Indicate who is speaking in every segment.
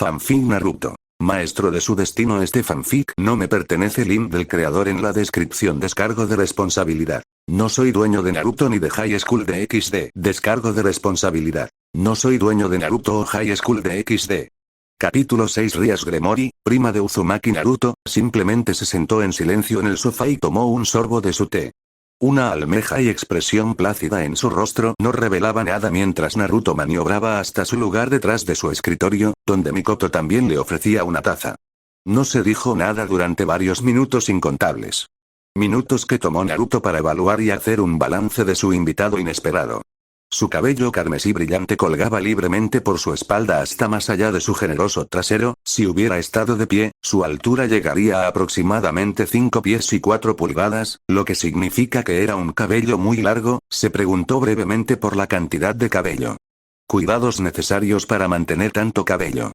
Speaker 1: Fanfic Naruto. Maestro de su destino. Este fanfic no me pertenece. Link del creador en la descripción. Descargo de responsabilidad. No soy dueño de Naruto ni de High School de XD. Descargo de responsabilidad. No soy dueño de Naruto o High School de XD. Capítulo 6. Rias Gremory, prima de Uzumaki Naruto, simplemente se sentó en silencio en el sofá y tomó un sorbo de su té. Una almeja y expresión plácida en su rostro no revelaba nada mientras Naruto maniobraba hasta su lugar detrás de su escritorio, donde Mikoto también le ofrecía una taza. No se dijo nada durante varios minutos incontables. Minutos que tomó Naruto para evaluar y hacer un balance de su invitado inesperado. Su cabello carmesí brillante colgaba libremente por su espalda hasta más allá de su generoso trasero. Si hubiera estado de pie, su altura llegaría a aproximadamente 5 pies y 4 pulgadas, lo que significa que era un cabello muy largo. Se preguntó brevemente por la cantidad de cabello. Cuidados necesarios para mantener tanto cabello.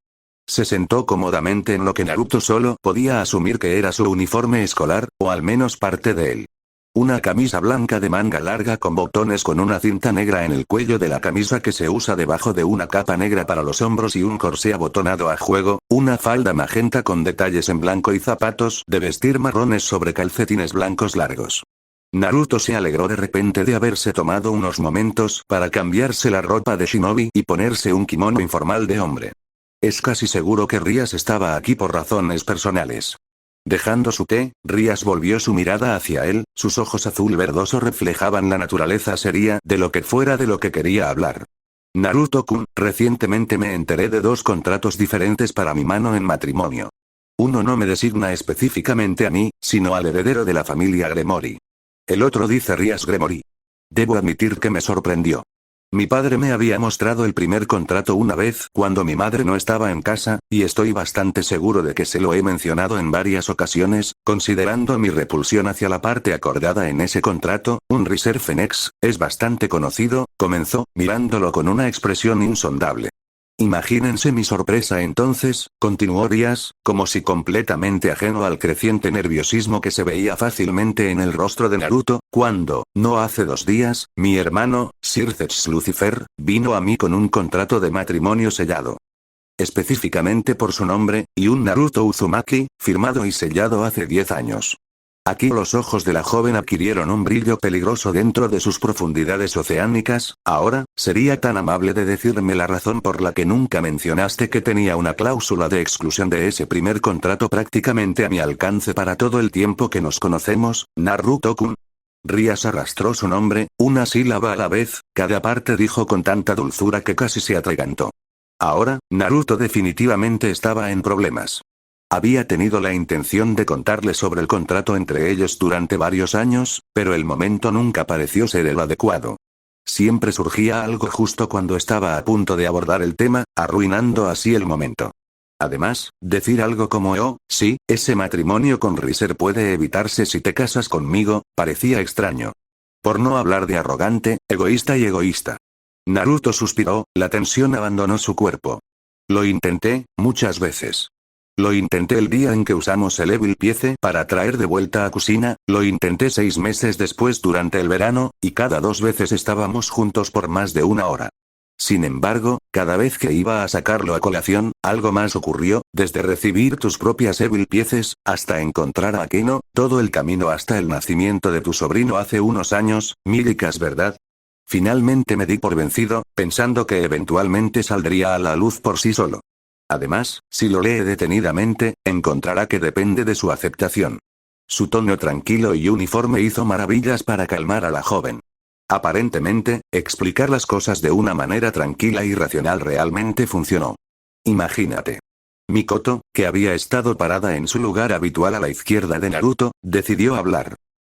Speaker 1: Se sentó cómodamente en lo que Naruto solo podía asumir que era su uniforme escolar, o al menos parte de él. Una camisa blanca de manga larga con botones con una cinta negra en el cuello de la camisa que se usa debajo de una capa negra para los hombros y un corsé abotonado a juego, una falda magenta con detalles en blanco y zapatos de vestir marrones sobre calcetines blancos largos. Naruto se alegró de repente de haberse tomado unos momentos para cambiarse la ropa de shinobi y ponerse un kimono informal de hombre. Es casi seguro que Rias estaba aquí por razones personales. Dejando su té, Rias volvió su mirada hacia él. Sus ojos azul verdoso reflejaban la naturaleza seria de lo que fuera de lo que quería hablar. Naruto-kun, recientemente me enteré de 2 contratos diferentes para mi mano en matrimonio. Uno no me designa específicamente a mí, sino al heredero de la familia Gremory. El otro dice Rias Gremory. Debo admitir que me sorprendió. Mi padre me había mostrado el primer contrato una vez cuando mi madre no estaba en casa, y estoy bastante seguro de que se lo he mencionado en varias ocasiones, considerando mi repulsión hacia la parte acordada en ese contrato. Un Reserve Nex, es bastante conocido, comenzó, mirándolo con una expresión insondable. Imagínense mi sorpresa entonces, continuó Rias, como si completamente ajeno al creciente nerviosismo que se veía fácilmente en el rostro de Naruto, cuando, no hace 2 días, mi hermano, Sir Zetsu Lucifer, vino a mí con un contrato de matrimonio sellado. Específicamente por su nombre, y un Naruto Uzumaki, firmado y sellado hace 10 años. Aquí los ojos de la joven adquirieron un brillo peligroso dentro de sus profundidades oceánicas. Ahora, ¿sería tan amable de decirme la razón por la que nunca mencionaste que tenía una cláusula de exclusión de ese primer contrato prácticamente a mi alcance para todo el tiempo que nos conocemos, Naruto-kun? Rias arrastró su nombre, una sílaba a la vez, cada parte dijo con tanta dulzura que casi se atragantó. Ahora, Naruto definitivamente estaba en problemas. Había tenido la intención de contarle sobre el contrato entre ellos durante varios años, pero el momento nunca pareció ser el adecuado. Siempre surgía algo justo cuando estaba a punto de abordar el tema, arruinando así el momento. Además, decir algo como «Oh, sí, ese matrimonio con Riser puede evitarse si te casas conmigo», parecía extraño. Por no hablar de arrogante, egoísta y egoísta. Naruto suspiró, la tensión abandonó su cuerpo. Lo intenté, muchas veces. Lo intenté el día en que usamos el Evil Piece para traer de vuelta a Kushina, lo intenté 6 meses después durante el verano, y cada 2 veces estábamos juntos por más de 1 hora. Sin embargo, cada vez que iba a sacarlo a colación, algo más ocurrió, desde recibir tus propias Evil Pieces, hasta encontrar a Akeno, todo el camino hasta el nacimiento de tu sobrino hace unos años, Milikas, ¿verdad? Finalmente me di por vencido, pensando que eventualmente saldría a la luz por sí solo. Además, si lo lee detenidamente, encontrará que depende de su aceptación. Su tono tranquilo y uniforme hizo maravillas para calmar a la joven. Aparentemente, explicar las cosas de una manera tranquila y racional realmente funcionó. Imagínate. Mikoto, que había estado parada en su lugar habitual a la izquierda de Naruto, decidió hablar.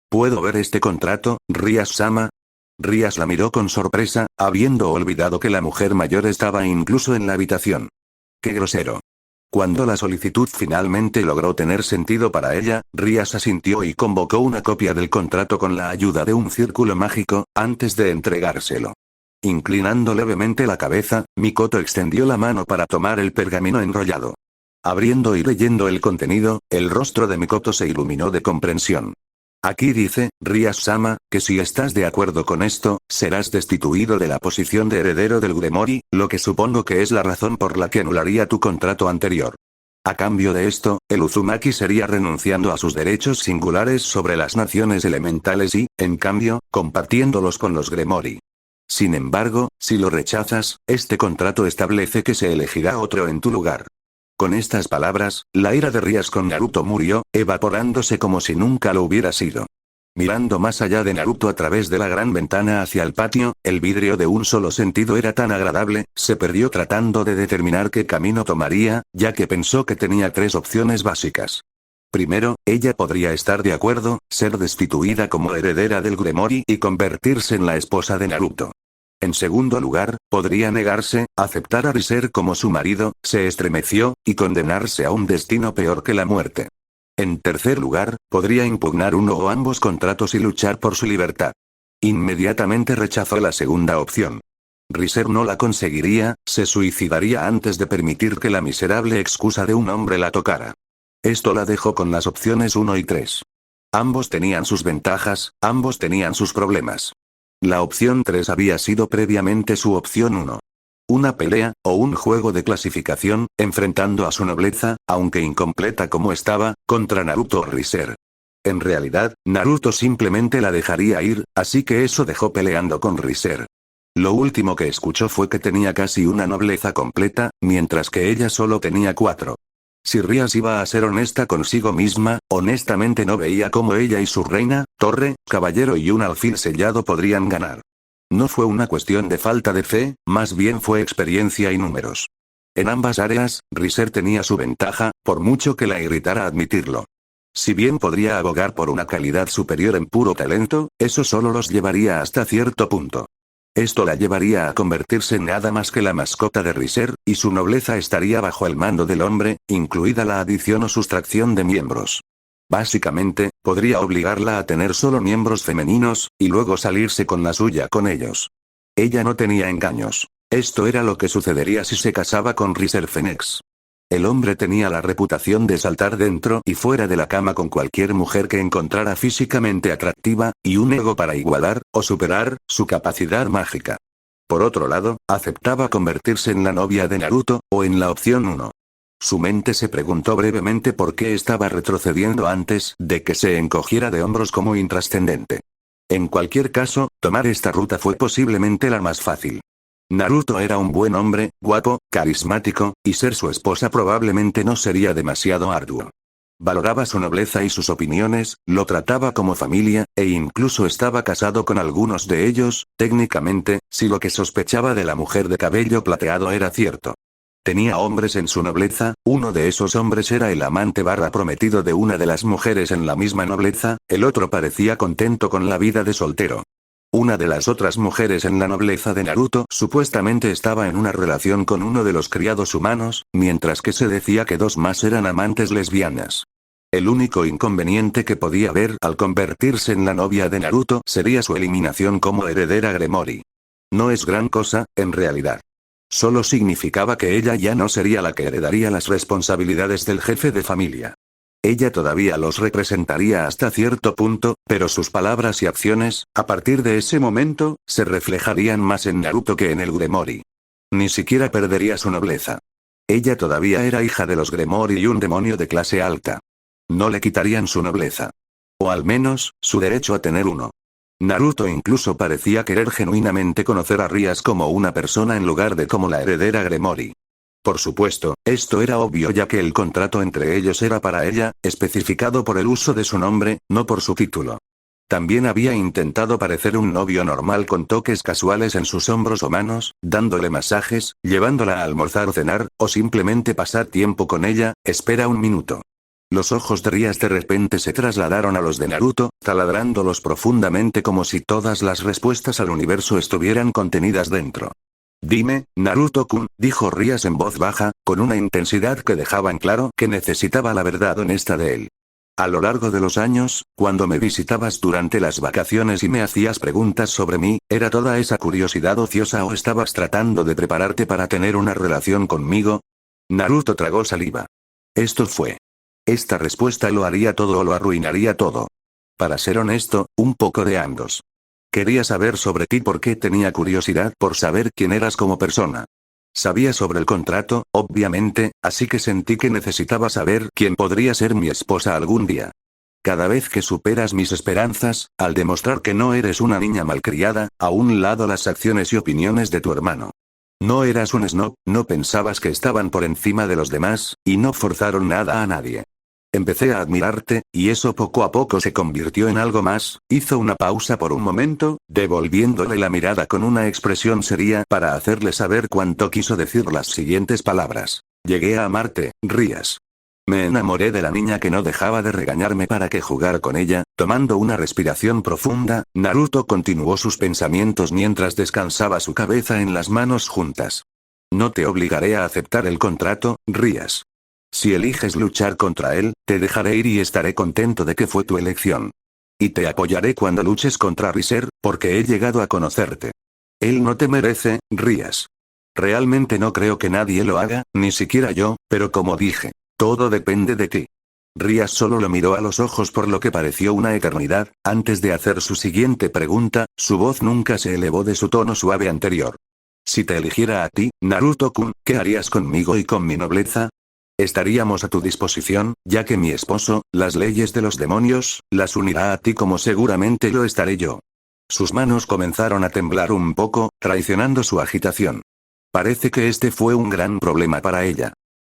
Speaker 1: ¿Puedo ver este contrato, Rias-sama? Rias la miró con sorpresa, habiendo olvidado que la mujer mayor estaba incluso en la habitación. ¡Qué grosero! Cuando la solicitud finalmente logró tener sentido para ella, Rias asintió y convocó una copia del contrato con la ayuda de un círculo mágico, antes de entregárselo. Inclinando levemente la cabeza, Mikoto extendió la mano para tomar el pergamino enrollado. Abriendo y leyendo el contenido, el rostro de Mikoto se iluminó de comprensión. Aquí dice, Rías-sama, que si estás de acuerdo con esto, serás destituido de la posición de heredero del Gremory, lo que supongo que es la razón por la que anularía tu contrato anterior. A cambio de esto, el Uzumaki sería renunciando a sus derechos singulares sobre las naciones elementales y, en cambio, compartiéndolos con los Gremory. Sin embargo, si lo rechazas, este contrato establece que se elegirá otro en tu lugar. Con estas palabras, la ira de Rías con Naruto murió, evaporándose como si nunca lo hubiera sido. Mirando más allá de Naruto a través de la gran ventana hacia el patio, el vidrio de un solo sentido era tan agradable, se perdió tratando de determinar qué camino tomaría, ya que pensó que tenía tres opciones básicas. Primero, ella podría estar de acuerdo, ser destituida como heredera del Gremory y convertirse en la esposa de Naruto. En segundo lugar, podría negarse, aceptar a Riser como su marido, se estremeció, y condenarse a un destino peor que la muerte. En tercer lugar, podría impugnar uno o ambos contratos y luchar por su libertad. Inmediatamente rechazó la segunda opción. Riser no la conseguiría, se suicidaría antes de permitir que la miserable excusa de un hombre la tocara. Esto la dejó con las opciones 1 y 3. Ambos tenían sus ventajas, ambos tenían sus problemas. La opción 3 había sido previamente su opción 1. Una pelea, o un juego de clasificación, enfrentando a su nobleza, aunque incompleta como estaba, contra Naruto o Riser. En realidad, Naruto simplemente la dejaría ir, así que eso dejó peleando con Riser. Lo último que escuchó fue que tenía casi una nobleza completa, mientras que ella solo tenía 4. Si Rías iba a ser honesta consigo misma, honestamente no veía cómo ella y su reina, torre, caballero y un alfil sellado podrían ganar. No fue una cuestión de falta de fe, más bien fue experiencia y números. En ambas áreas, Riser tenía su ventaja, por mucho que la irritara admitirlo. Si bien podría abogar por una calidad superior en puro talento, eso solo los llevaría hasta cierto punto. Esto la llevaría a convertirse en nada más que la mascota de Riser, y su nobleza estaría bajo el mando del hombre, incluida la adición o sustracción de miembros. Básicamente, podría obligarla a tener solo miembros femeninos, y luego salirse con la suya con ellos. Ella no tenía engaños. Esto era lo que sucedería si se casaba con Riser Phoenix. El hombre tenía la reputación de saltar dentro y fuera de la cama con cualquier mujer que encontrara físicamente atractiva, y un ego para igualar, o superar, su capacidad mágica. Por otro lado, aceptaba convertirse en la novia de Naruto, o en la opción 1. Su mente se preguntó brevemente por qué estaba retrocediendo antes de que se encogiera de hombros como intrascendente. En cualquier caso, tomar esta ruta fue posiblemente la más fácil. Naruto era un buen hombre, guapo, carismático, y ser su esposa probablemente no sería demasiado arduo. Valoraba su nobleza y sus opiniones, lo trataba como familia, e incluso estaba casado con algunos de ellos, técnicamente, si lo que sospechaba de la mujer de cabello plateado era cierto. Tenía hombres en su nobleza, uno de esos hombres era el amante prometido de una de las mujeres en la misma nobleza, el otro parecía contento con la vida de soltero. Una de las otras mujeres en la nobleza de Naruto supuestamente estaba en una relación con uno de los criados humanos, mientras que se decía que 2 más eran amantes lesbianas. El único inconveniente que podía haber al convertirse en la novia de Naruto sería su eliminación como heredera Gremory. No es gran cosa, en realidad. Solo significaba que ella ya no sería la que heredaría las responsabilidades del jefe de familia. Ella todavía los representaría hasta cierto punto, pero sus palabras y acciones, a partir de ese momento, se reflejarían más en Naruto que en el Gremory. Ni siquiera perdería su nobleza. Ella todavía era hija de los Gremory y un demonio de clase alta. No le quitarían su nobleza. O al menos, su derecho a tener uno. Naruto incluso parecía querer genuinamente conocer a Rías como una persona en lugar de como la heredera Gremory. Por supuesto, esto era obvio ya que el contrato entre ellos era para ella, especificado por el uso de su nombre, no por su título. También había intentado parecer un novio normal con toques casuales en sus hombros o manos, dándole masajes, llevándola a almorzar o cenar, o simplemente pasar tiempo con ella. Espera un minuto. Los ojos de Rías de repente se trasladaron a los de Naruto, taladrándolos profundamente como si todas las respuestas al universo estuvieran contenidas dentro. Dime, Naruto-kun, dijo Rías en voz baja, con una intensidad que dejaba en claro que necesitaba la verdad honesta de él. A lo largo de los años, cuando me visitabas durante las vacaciones y me hacías preguntas sobre mí, ¿era toda esa curiosidad ociosa o estabas tratando de prepararte para tener una relación conmigo? Naruto tragó saliva. Esto fue. Esta respuesta lo haría todo o lo arruinaría todo. Para ser honesto, un poco de ambos. Quería saber sobre ti porque tenía curiosidad por saber quién eras como persona. Sabía sobre el contrato, obviamente, así que sentí que necesitaba saber quién podría ser mi esposa algún día. Cada vez que superas mis esperanzas, al demostrar que no eres una niña malcriada, a un lado las acciones y opiniones de tu hermano. No eras un snob, no pensabas que estaban por encima de los demás, y no forzaron nada a nadie. Empecé a admirarte, y eso poco a poco se convirtió en algo más. Hizo una pausa por un momento, devolviéndole la mirada con una expresión seria para hacerle saber cuánto quiso decir las siguientes palabras. Llegué a amarte, Rías. Me enamoré de la niña que no dejaba de regañarme para que jugara con ella. Tomando una respiración profunda, Naruto continuó sus pensamientos mientras descansaba su cabeza en las manos juntas. No te obligaré a aceptar el contrato, Rías. Si eliges luchar contra él, te dejaré ir y estaré contento de que fue tu elección. Y te apoyaré cuando luches contra Riser, porque he llegado a conocerte. Él no te merece, Rías. Realmente no creo que nadie lo haga, ni siquiera yo, pero como dije, todo depende de ti. Rías solo lo miró a los ojos por lo que pareció una eternidad. Antes de hacer su siguiente pregunta, su voz nunca se elevó de su tono suave anterior. Si te eligiera a ti, Naruto-kun, ¿qué harías conmigo y con mi nobleza? Estaríamos a tu disposición, ya que mi esposo, las leyes de los demonios, las unirá a ti como seguramente lo estaré yo. Sus manos comenzaron a temblar un poco, traicionando su agitación. Parece que este fue un gran problema para ella.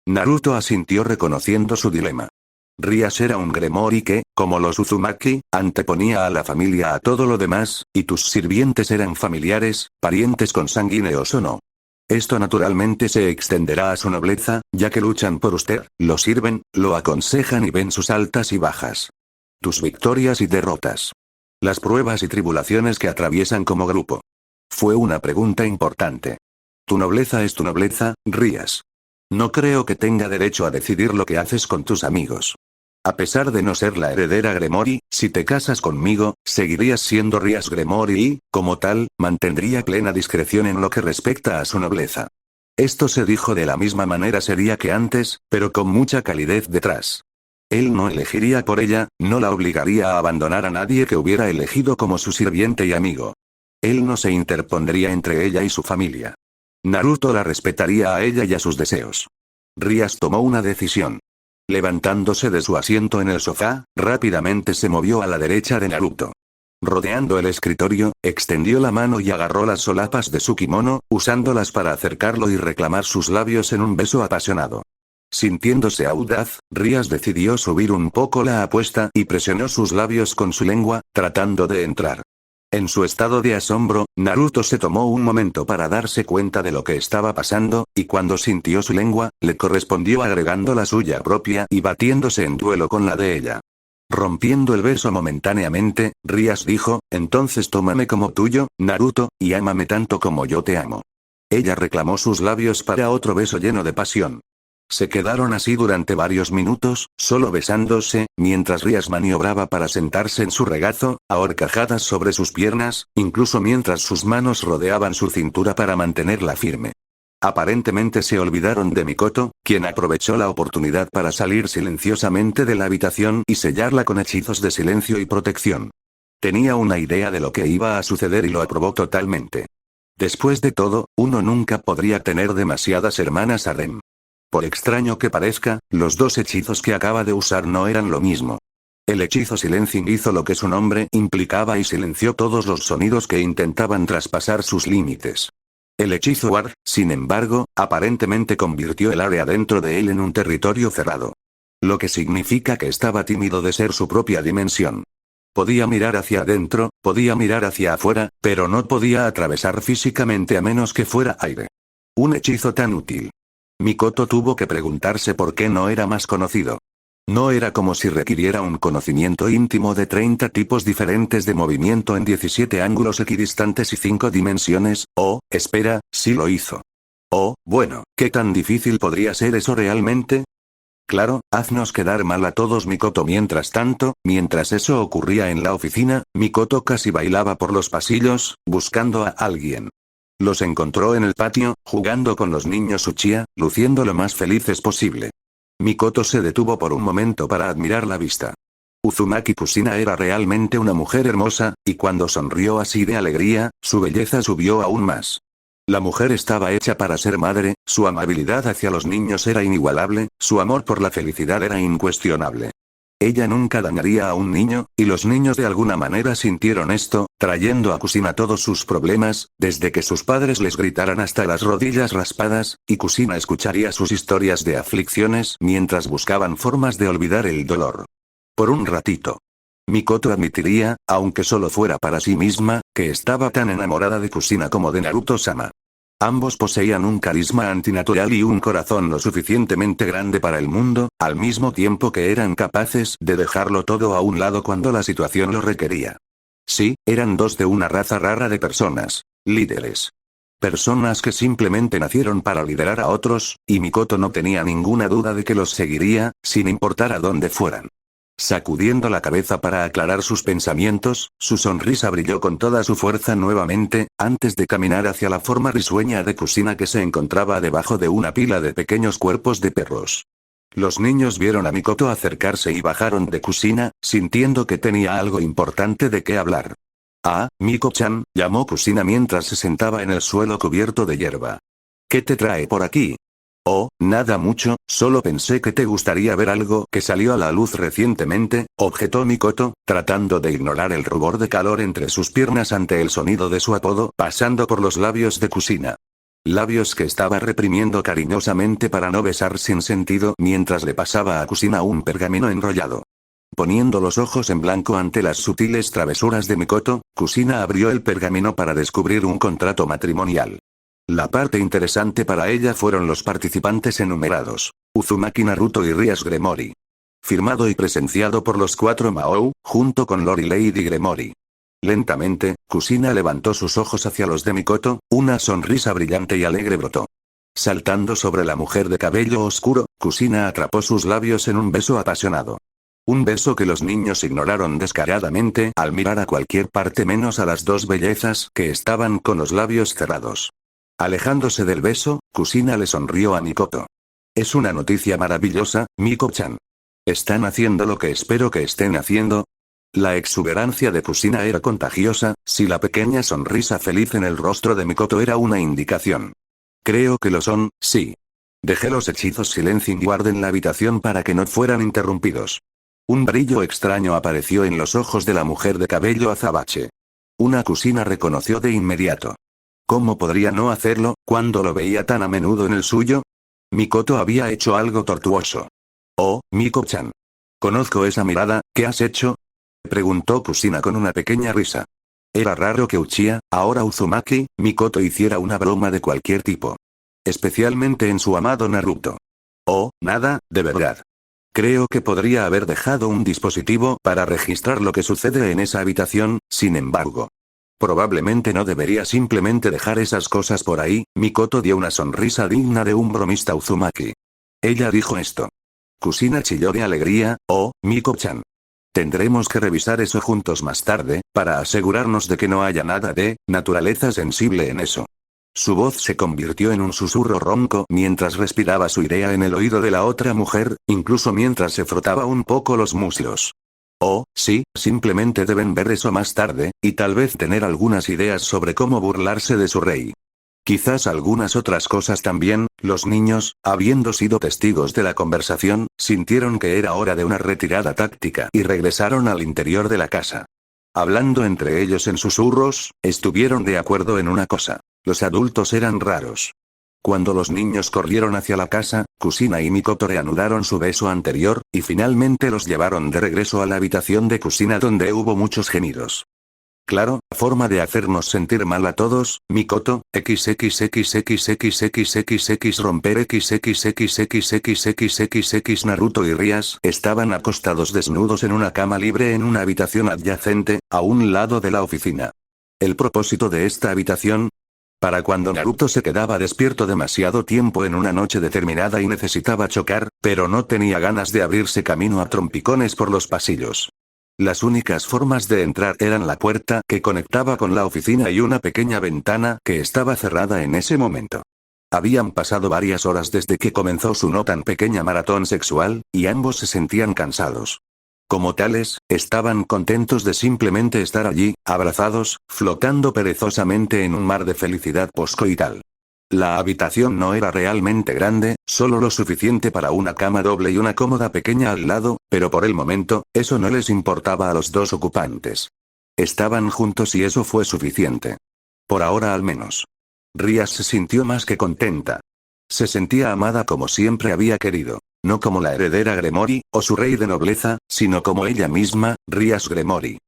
Speaker 1: Naruto asintió reconociendo su dilema. Rías era un Gremory que, como los Uzumaki, anteponía a la familia a todo lo demás, y tus sirvientes eran familiares, parientes consanguíneos o no. Esto naturalmente se extenderá a su nobleza, ya que luchan por usted, lo sirven, lo aconsejan y ven sus altas y bajas. Tus victorias y derrotas. Las pruebas y tribulaciones que atraviesan como grupo. Fue una pregunta importante. Tu nobleza es tu nobleza, Rías. No creo que tenga derecho a decidir lo que haces con tus amigos. A pesar de no ser la heredera Gremory, si te casas conmigo, seguirías siendo Rías Gremory y, como tal, mantendría plena discreción en lo que respecta a su nobleza. Esto se dijo de la misma manera seria que antes, pero con mucha calidez detrás. Él no elegiría por ella, no la obligaría a abandonar a nadie que hubiera elegido como su sirviente y amigo. Él no se interpondría entre ella y su familia. Naruto la respetaría a ella y a sus deseos. Rías tomó una decisión. Levantándose de su asiento en el sofá, rápidamente se movió a la derecha de Naruto. Rodeando el escritorio, extendió la mano y agarró las solapas de su kimono, usándolas para acercarlo y reclamar sus labios en un beso apasionado. Sintiéndose audaz, Rías decidió subir un poco la apuesta y presionó sus labios con su lengua, tratando de entrar. En su estado de asombro, Naruto se tomó un momento para darse cuenta de lo que estaba pasando, y cuando sintió su lengua, le correspondió agregando la suya propia y batiéndose en duelo con la de ella. Rompiendo el beso momentáneamente, Rías dijo, entonces tómame como tuyo, Naruto, y ámame tanto como yo te amo. Ella reclamó sus labios para otro beso lleno de pasión. Se quedaron así durante varios minutos, solo besándose, mientras Rías maniobraba para sentarse en su regazo, a horcajadas sobre sus piernas, incluso mientras sus manos rodeaban su cintura para mantenerla firme. Aparentemente se olvidaron de Mikoto, quien aprovechó la oportunidad para salir silenciosamente de la habitación y sellarla con hechizos de silencio y protección. Tenía una idea de lo que iba a suceder y lo aprobó totalmente. Después de todo, uno nunca podría tener demasiadas hermanas harem. Por extraño que parezca, los dos hechizos que acaba de usar no eran lo mismo. El hechizo Silencing hizo lo que su nombre implicaba y silenció todos los sonidos que intentaban traspasar sus límites. El hechizo Ward, sin embargo, aparentemente convirtió el área dentro de él en un territorio cerrado. Lo que significa que estaba tímido de ser su propia dimensión. Podía mirar hacia adentro, podía mirar hacia afuera, pero no podía atravesar físicamente a menos que fuera aire. Un hechizo tan útil. Mikoto tuvo que preguntarse por qué no era más conocido. No era como si requiriera un conocimiento íntimo de 30 tipos diferentes de movimiento en 17 ángulos equidistantes y 5 dimensiones, espera, sí lo hizo. Bueno, ¿qué tan difícil podría ser eso realmente? Claro, haznos quedar mal a todos. Mikoto. Mientras tanto, mientras eso ocurría en la oficina, Mikoto casi bailaba por los pasillos, buscando a alguien. Los encontró en el patio, jugando con los niños Uchiha, luciendo lo más felices posible. Mikoto se detuvo por un momento para admirar la vista. Uzumaki Kusina era realmente una mujer hermosa, y cuando sonrió así de alegría, su belleza subió aún más. La mujer estaba hecha para ser madre, su amabilidad hacia los niños era inigualable, su amor por la felicidad era incuestionable. Ella nunca dañaría a un niño, y los niños de alguna manera sintieron esto, trayendo a Kusina todos sus problemas, desde que sus padres les gritaran hasta las rodillas raspadas, y Kusina escucharía sus historias de aflicciones mientras buscaban formas de olvidar el dolor. Por un ratito. Mikoto admitiría, aunque solo fuera para sí misma, que estaba tan enamorada de Kusina como de Naruto-sama. Ambos poseían un carisma antinatural y un corazón lo suficientemente grande para el mundo, al mismo tiempo que eran capaces de dejarlo todo a un lado cuando la situación lo requería. Sí, eran dos de una raza rara de personas, líderes. Personas que simplemente nacieron para liderar a otros, y Mikoto no tenía ninguna duda de que los seguiría, sin importar a dónde fueran. Sacudiendo la cabeza para aclarar sus pensamientos, su sonrisa brilló con toda su fuerza nuevamente, antes de caminar hacia la forma risueña de Kusina que se encontraba debajo de una pila de pequeños cuerpos de perros. Los niños vieron a Mikoto acercarse y bajaron de Kusina, sintiendo que tenía algo importante de qué hablar. «Ah, Miko-chan», llamó Kusina mientras se sentaba en el suelo cubierto de hierba. «¿Qué te trae por aquí?» «Oh, nada mucho, solo pensé que te gustaría ver algo que salió a la luz recientemente», objetó Mikoto, tratando de ignorar el rubor de calor entre sus piernas ante el sonido de su apodo pasando por los labios de Kusina. Labios que estaba reprimiendo cariñosamente para no besar sin sentido mientras le pasaba a Kusina un pergamino enrollado. Poniendo los ojos en blanco ante las sutiles travesuras de Mikoto, Kusina abrió el pergamino para descubrir un contrato matrimonial. La parte interesante para ella fueron los participantes enumerados: Uzumaki, Naruto y Rias Gremory. Firmado y presenciado por los 4 Mahou, junto con Lord y Lady Gremory. Lentamente, Kusina levantó sus ojos hacia los de Mikoto, una sonrisa brillante y alegre brotó. Saltando sobre la mujer de cabello oscuro, Kusina atrapó sus labios en un beso apasionado. Un beso que los niños ignoraron descaradamente al mirar a cualquier parte menos a las dos bellezas que estaban con los labios cerrados. Alejándose del beso, Kusina le sonrió a Mikoto. «Es una noticia maravillosa, Miko-chan. ¿Están haciendo lo que espero que estén haciendo?» La exuberancia de Kusina era contagiosa, si la pequeña sonrisa feliz en el rostro de Mikoto era una indicación. «Creo que lo son, sí». Dejé los hechizos Silencing Guard en la habitación para que no fueran interrumpidos. Un brillo extraño apareció en los ojos de la mujer de cabello azabache. Una Kusina reconoció de inmediato. ¿Cómo podría no hacerlo, cuando lo veía tan a menudo en el suyo? Mikoto había hecho algo tortuoso. «Oh, Miko-chan. Conozco esa mirada, ¿qué has hecho?», preguntó Kusina con una pequeña risa. Era raro que Uchiha, ahora Uzumaki, Mikoto hiciera una broma de cualquier tipo. Especialmente en su amado Naruto. «Oh, nada, de verdad. Creo que podría haber dejado un dispositivo para registrar lo que sucede en esa habitación, sin embargo. Probablemente no debería simplemente dejar esas cosas por ahí». Mikoto dio una sonrisa digna de un bromista Uzumaki. Ella dijo esto. Kusina chilló de alegría. «Oh, Miko-chan. Tendremos que revisar eso juntos más tarde, para asegurarnos de que no haya nada de naturaleza sensible en eso». Su voz se convirtió en un susurro ronco mientras respiraba su idea en el oído de la otra mujer, incluso mientras se frotaba un poco los muslos. «Oh, sí, simplemente deben ver eso más tarde, y tal vez tener algunas ideas sobre cómo burlarse de su rey. Quizás algunas otras cosas también». Los niños, habiendo sido testigos de la conversación, sintieron que era hora de una retirada táctica y regresaron al interior de la casa. Hablando entre ellos en susurros, estuvieron de acuerdo en una cosa: los adultos eran raros. Cuando los niños corrieron hacia la casa, Kusina y Mikoto reanudaron su beso anterior, y finalmente los llevaron de regreso a la habitación de Kusina donde hubo muchos gemidos. «Claro, forma de hacernos sentir mal a todos, Mikoto, xxxxxxxx romper xxxxxxxx Naruto y Rias estaban acostados desnudos en una cama libre en una habitación adyacente, a un lado de la oficina. El propósito de esta habitación, para cuando Naruto se quedaba despierto demasiado tiempo en una noche determinada y necesitaba chocar, pero no tenía ganas de abrirse camino a trompicones por los pasillos. Las únicas formas de entrar eran la puerta que conectaba con la oficina y una pequeña ventana que estaba cerrada en ese momento. Habían pasado varias horas desde que comenzó su no tan pequeña maratón sexual, y ambos se sentían cansados. Como tales, estaban contentos de simplemente estar allí, abrazados, flotando perezosamente en un mar de felicidad poscoital. La habitación no era realmente grande, solo lo suficiente para una cama doble y una cómoda pequeña al lado, pero por el momento, eso no les importaba a los dos ocupantes. Estaban juntos y eso fue suficiente. Por ahora al menos. Rías se sintió más que contenta. Se sentía amada como siempre había querido. No como la heredera Gremory, o su rey de nobleza, sino como ella misma, Rías Gremory.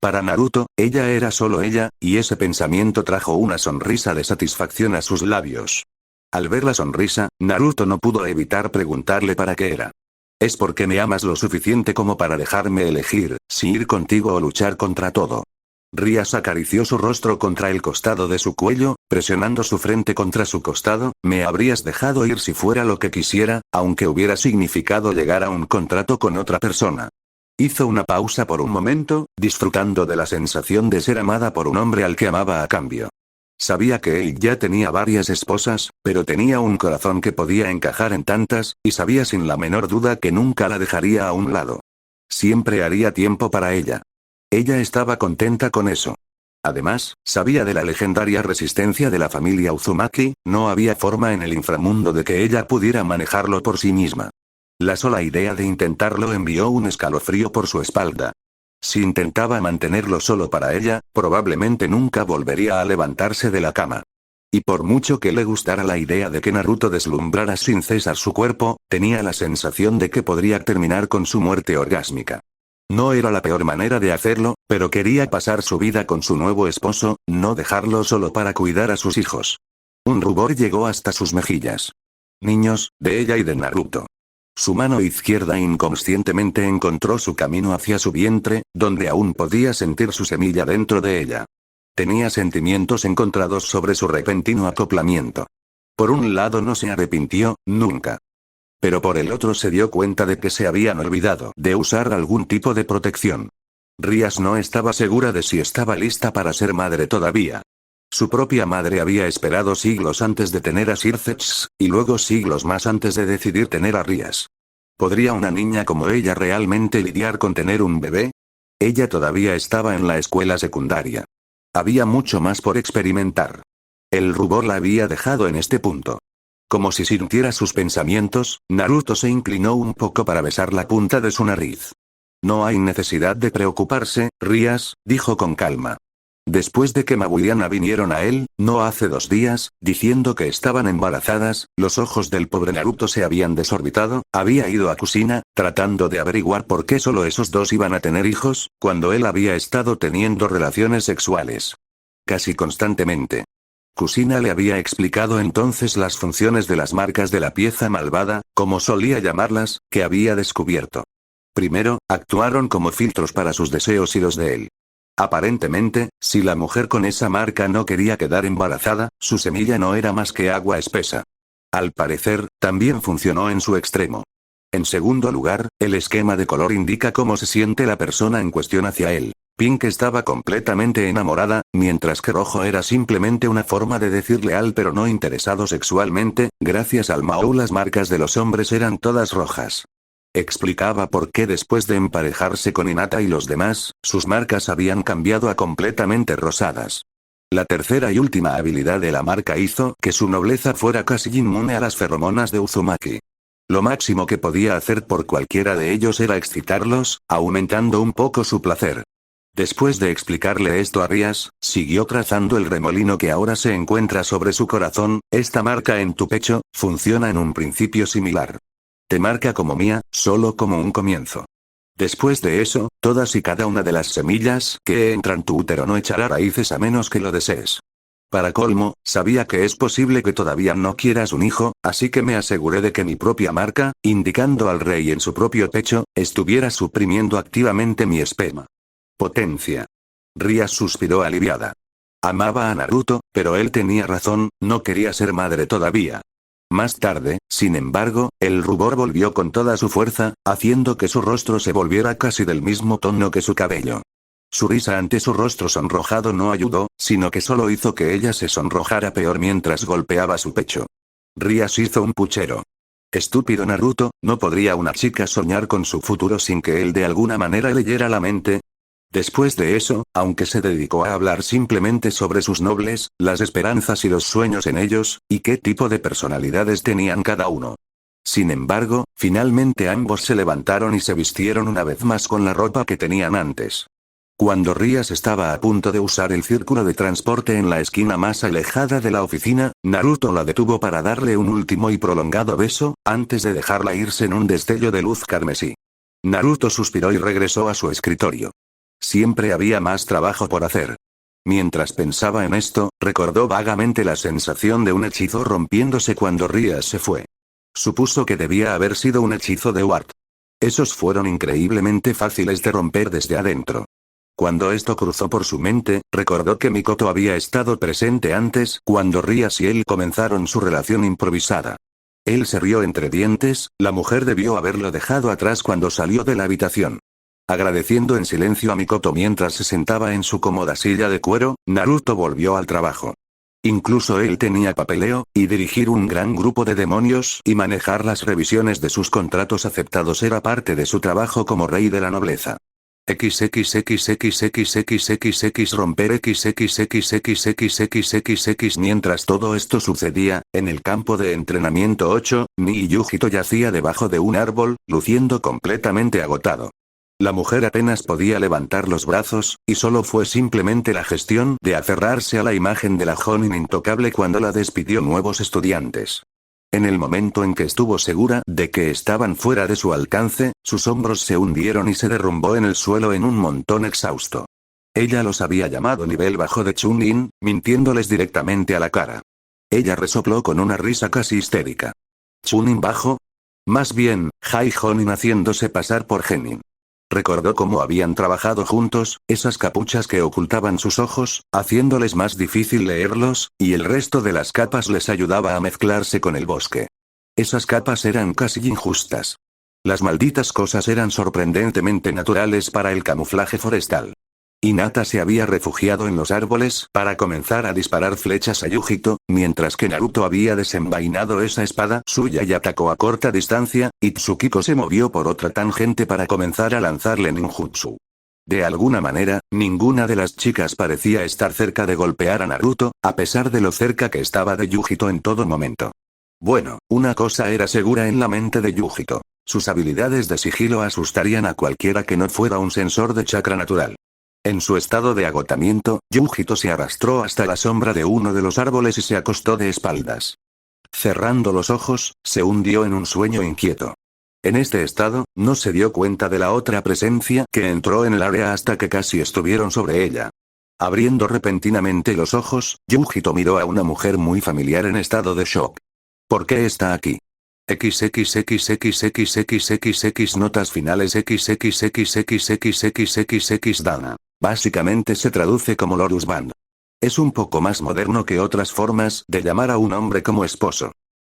Speaker 1: Para Naruto, ella era solo ella, y ese pensamiento trajo una sonrisa de satisfacción a sus labios. Al ver la sonrisa, Naruto no pudo evitar preguntarle para qué era. ¿Es porque me amas lo suficiente como para dejarme elegir, si ir contigo o luchar contra todo? Rías acarició su rostro contra el costado de su cuello, presionando su frente contra su costado. Me habrías dejado ir si fuera lo que quisiera, aunque hubiera significado llegar a un contrato con otra persona. Hizo una pausa por un momento, disfrutando de la sensación de ser amada por un hombre al que amaba a cambio. Sabía que él ya tenía varias esposas, pero tenía un corazón que podía encajar en tantas, y sabía sin la menor duda que nunca la dejaría a un lado. Siempre haría tiempo para ella. Ella estaba contenta con eso. Además, sabía de la legendaria resistencia de la familia Uzumaki, no había forma en el inframundo de que ella pudiera manejarlo por sí misma. La sola idea de intentarlo envió un escalofrío por su espalda. Si intentaba mantenerlo solo para ella, probablemente nunca volvería a levantarse de la cama. Y por mucho que le gustara la idea de que Naruto deslumbrara sin cesar su cuerpo, tenía la sensación de que podría terminar con su muerte orgásmica. No era la peor manera de hacerlo, pero quería pasar su vida con su nuevo esposo, no dejarlo solo para cuidar a sus hijos. Un rubor llegó hasta sus mejillas. Niños, de ella y de Naruto. Su mano izquierda inconscientemente encontró su camino hacia su vientre, donde aún podía sentir su semilla dentro de ella. Tenía sentimientos encontrados sobre su repentino acoplamiento. Por un lado no se arrepintió, nunca. Pero por el otro se dio cuenta de que se habían olvidado de usar algún tipo de protección. Rías no estaba segura de si estaba lista para ser madre todavía. Su propia madre había esperado siglos antes de tener a Circex, y luego siglos más antes de decidir tener a Rías. ¿Podría una niña como ella realmente lidiar con tener un bebé? Ella todavía estaba en la escuela secundaria. Había mucho más por experimentar. El rubor la había dejado en este punto. Como si sintiera sus pensamientos, Naruto se inclinó un poco para besar la punta de su nariz. No hay necesidad de preocuparse, Rías, dijo con calma. Después de que Mabu y Ana vinieron a él, no hace 2 días, diciendo que estaban embarazadas, los ojos del pobre Naruto se habían desorbitado, había ido a Kushina, tratando de averiguar por qué solo esos dos iban a tener hijos, cuando él había estado teniendo relaciones sexuales. Casi constantemente. Kushina le había explicado entonces las funciones de las marcas de la pieza malvada, como solía llamarlas, que había descubierto. Primero, actuaron como filtros para sus deseos y los de él. Aparentemente, si la mujer con esa marca no quería quedar embarazada, su semilla no era más que agua espesa. Al parecer, también funcionó en su extremo. En segundo lugar, el esquema de color indica cómo se siente la persona en cuestión hacia él. Pink estaba completamente enamorada, mientras que rojo era simplemente una forma de decir leal pero no interesado sexualmente. Gracias al Mao las marcas de los hombres eran todas rojas. Explicaba por qué después de emparejarse con Hinata y los demás, sus marcas habían cambiado a completamente rosadas. La tercera y última habilidad de la marca hizo que su nobleza fuera casi inmune a las feromonas de Uzumaki. Lo máximo que podía hacer por cualquiera de ellos era excitarlos, aumentando un poco su placer. Después de explicarle esto a Rías, siguió trazando el remolino que ahora se encuentra sobre su corazón. Esta marca en tu pecho, funciona en un principio similar. Te marca como mía, solo como un comienzo. Después de eso, todas y cada una de las semillas que entran tu útero no echará raíces a menos que lo desees. Para colmo, sabía que es posible que todavía no quieras un hijo, así que me aseguré de que mi propia marca, indicando al rey en su propio pecho, estuviera suprimiendo activamente mi esperma. Potencia. Rías suspiró aliviada. Amaba a Naruto, pero él tenía razón, no quería ser madre todavía. Más tarde, sin embargo, el rubor volvió con toda su fuerza, haciendo que su rostro se volviera casi del mismo tono que su cabello. Su risa ante su rostro sonrojado no ayudó, sino que solo hizo que ella se sonrojara peor mientras golpeaba su pecho. Rías hizo un puchero. Estúpido Naruto, ¿no podría una chica soñar con su futuro sin que él de alguna manera leyera la mente? Después de eso, aunque se dedicó a hablar simplemente sobre sus nobles, las esperanzas y los sueños en ellos, y qué tipo de personalidades tenían cada uno. Sin embargo, finalmente ambos se levantaron y se vistieron una vez más con la ropa que tenían antes. Cuando Rias estaba a punto de usar el círculo de transporte en la esquina más alejada de la oficina, Naruto la detuvo para darle un último y prolongado beso, antes de dejarla irse en un destello de luz carmesí. Naruto suspiró y regresó a su escritorio. Siempre había más trabajo por hacer. Mientras pensaba en esto, recordó vagamente la sensación de un hechizo rompiéndose cuando Rias se fue. Supuso que debía haber sido un hechizo de Ward. Esos fueron increíblemente fáciles de romper desde adentro. Cuando esto cruzó por su mente, recordó que Mikoto había estado presente antes, cuando Rias y él comenzaron su relación improvisada. Él se rió entre dientes, la mujer debió haberlo dejado atrás cuando salió de la habitación. Agradeciendo en silencio a Mikoto mientras se sentaba en su cómoda silla de cuero, Naruto volvió al trabajo. Incluso él tenía papeleo, y dirigir un gran grupo de demonios y manejar las revisiones de sus contratos aceptados era parte de su trabajo como rey de la nobleza. XXXXXXXX romper XXXXXXX. Mientras todo esto sucedía, en el campo de entrenamiento 8, Mi y Yujito yacía debajo de un árbol, luciendo completamente agotado. La mujer apenas podía levantar los brazos, y solo fue simplemente la gestión de aferrarse a la imagen de la Jonin intocable cuando la despidió nuevos estudiantes. En el momento en que estuvo segura de que estaban fuera de su alcance, sus hombros se hundieron y se derrumbó en el suelo en un montón exhausto. Ella los había llamado nivel bajo de Chunin, mintiéndoles directamente a la cara. Ella resopló con una risa casi histérica. ¿Chunin bajo? Más bien, Hai Jonin haciéndose pasar por Genin. Recordó cómo habían trabajado juntos, esas capuchas que ocultaban sus ojos, haciéndoles más difícil leerlos, y el resto de las capas les ayudaba a mezclarse con el bosque. Esas capas eran casi injustas. Las malditas cosas eran sorprendentemente naturales para el camuflaje forestal. Hinata se había refugiado en los árboles para comenzar a disparar flechas a Yujito, mientras que Naruto había desenvainado esa espada suya y atacó a corta distancia, y Tsukiko se movió por otra tangente para comenzar a lanzarle ninjutsu. De alguna manera, ninguna de las chicas parecía estar cerca de golpear a Naruto, a pesar de lo cerca que estaba de Yujito en todo momento. Bueno, una cosa era segura en la mente de Yujito. Sus habilidades de sigilo asustarían a cualquiera que no fuera un sensor de chakra natural. En su estado de agotamiento, Yujito se arrastró hasta la sombra de uno de los árboles y se acostó de espaldas. Cerrando los ojos, se hundió en un sueño inquieto. En este estado, no se dio cuenta de la otra presencia que entró en el área hasta que casi estuvieron sobre ella. Abriendo repentinamente los ojos, Yujito miró a una mujer muy familiar en estado de shock. ¿Por qué está aquí? XXXXXXXX notas finales XXXXXXX Dana. Básicamente se traduce como Lorus Band. Es un poco más moderno que otras formas de llamar a un hombre como esposo.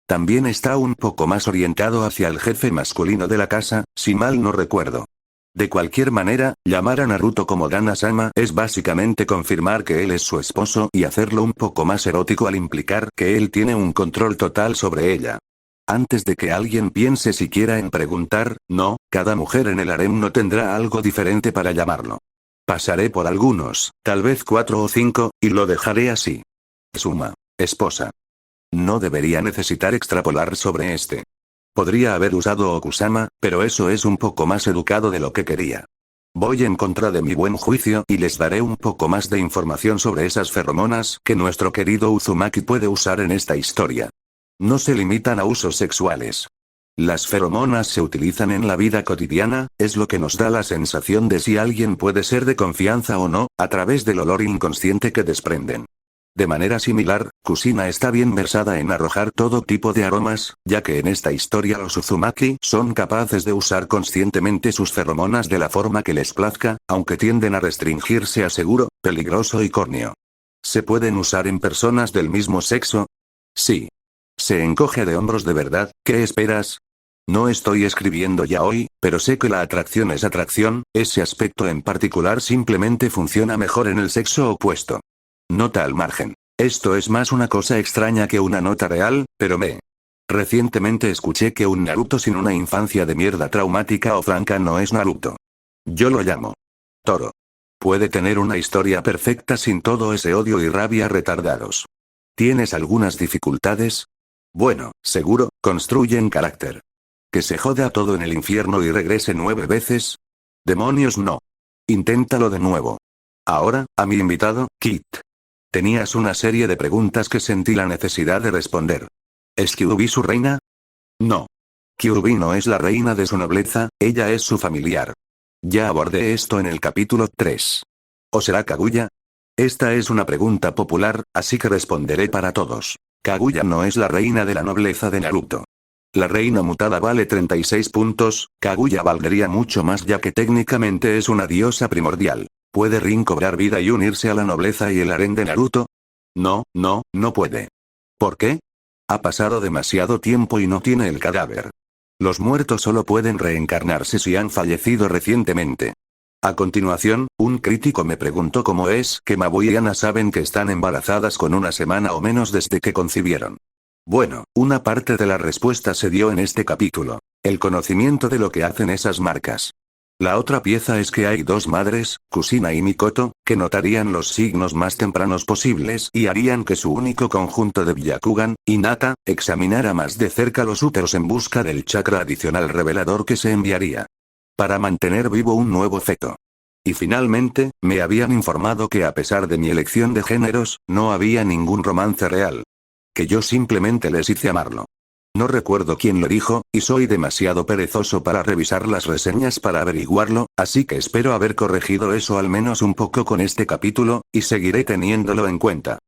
Speaker 1: También está un poco más orientado hacia el jefe masculino de la casa, si mal no recuerdo. De cualquier manera, llamar a Naruto como Dana-sama es básicamente confirmar que él es su esposo y hacerlo un poco más erótico al implicar que él tiene un control total sobre ella. Antes de que alguien piense siquiera en preguntar, no, cada mujer en el harem no tendrá algo diferente para llamarlo. Pasaré por algunos, tal vez 4 o 5, y lo dejaré así. Suma. Esposa. No debería necesitar extrapolar sobre este. Podría haber usado Okusama, pero eso es un poco más educado de lo que quería. Voy en contra de mi buen juicio y les daré un poco más de información sobre esas feromonas que nuestro querido Uzumaki puede usar en esta historia. No se limitan a usos sexuales. Las feromonas se utilizan en la vida cotidiana, es lo que nos da la sensación de si alguien puede ser de confianza o no, a través del olor inconsciente que desprenden. De manera similar, Kushina está bien versada en arrojar todo tipo de aromas, ya que en esta historia los Uzumaki son capaces de usar conscientemente sus feromonas de la forma que les plazca, aunque tienden a restringirse a seguro, peligroso y córneo. ¿Se pueden usar en personas del mismo sexo? Sí. Se encoge de hombros de verdad, ¿qué esperas? No estoy escribiendo ya hoy, pero sé que la atracción es atracción, ese aspecto en particular simplemente funciona mejor en el sexo opuesto. Nota al margen. Esto es más una cosa extraña que una nota real, pero me Recientemente escuché que un Naruto sin una infancia de mierda traumática o franca no es Naruto. Yo lo llamo Toro. Puede tener una historia perfecta sin todo ese odio y rabia retardados. ¿Tienes algunas dificultades? Bueno, seguro, construyen carácter. ¿Que se joda todo en el infierno y regrese 9 veces? Demonios no. Inténtalo de nuevo. Ahora, a mi invitado, Kit. Tenías una serie de preguntas que sentí la necesidad de responder. ¿Es Kyuubi su reina? No. Kyuubi no es la reina de su nobleza, ella es su familiar. Ya abordé esto en el capítulo 3. ¿O será Kaguya? Esta es una pregunta popular, así que responderé para todos. Kaguya no es la reina de la nobleza de Naruto. La reina mutada vale 36 puntos, Kaguya valdría mucho más ya que técnicamente es una diosa primordial. ¿Puede Rin cobrar vida y unirse a la nobleza y el harén de Naruto? No, no puede. ¿Por qué? Ha pasado demasiado tiempo y no tiene el cadáver. Los muertos solo pueden reencarnarse si han fallecido recientemente. A continuación, un crítico me preguntó cómo es que Mabu y Ana saben que están embarazadas con una semana o menos desde que concibieron. Bueno, una parte de la respuesta se dio en este capítulo. El conocimiento de lo que hacen esas marcas. La otra pieza es que hay dos madres, Kusina y Mikoto, que notarían los signos más tempranos posibles y harían que su único conjunto de Byakugan, Hinata, examinara más de cerca los úteros en busca del chakra adicional revelador que se enviaría para mantener vivo un nuevo feto. Y finalmente, me habían informado que a pesar de mi elección de géneros, no había ningún romance real. Que yo simplemente les hice amarlo. No recuerdo quién lo dijo, y soy demasiado perezoso para revisar las reseñas para averiguarlo, así que espero haber corregido eso al menos un poco con este capítulo, y seguiré teniéndolo en cuenta.